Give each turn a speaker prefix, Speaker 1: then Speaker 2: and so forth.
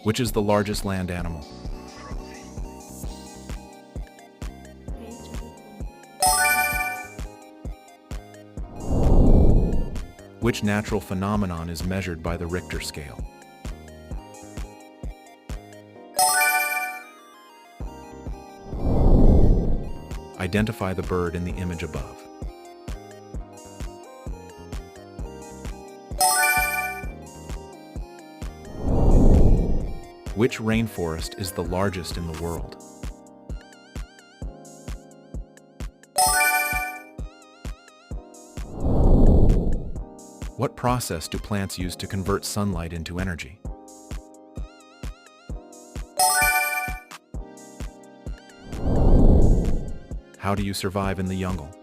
Speaker 1: Which is the largest land animal? Which natural phenomenon is measured by the Richter scale? Identify the bird in the image above. Which rainforest is the largest in the world? What process do plants use to convert sunlight into energy? How do you survive in the jungle?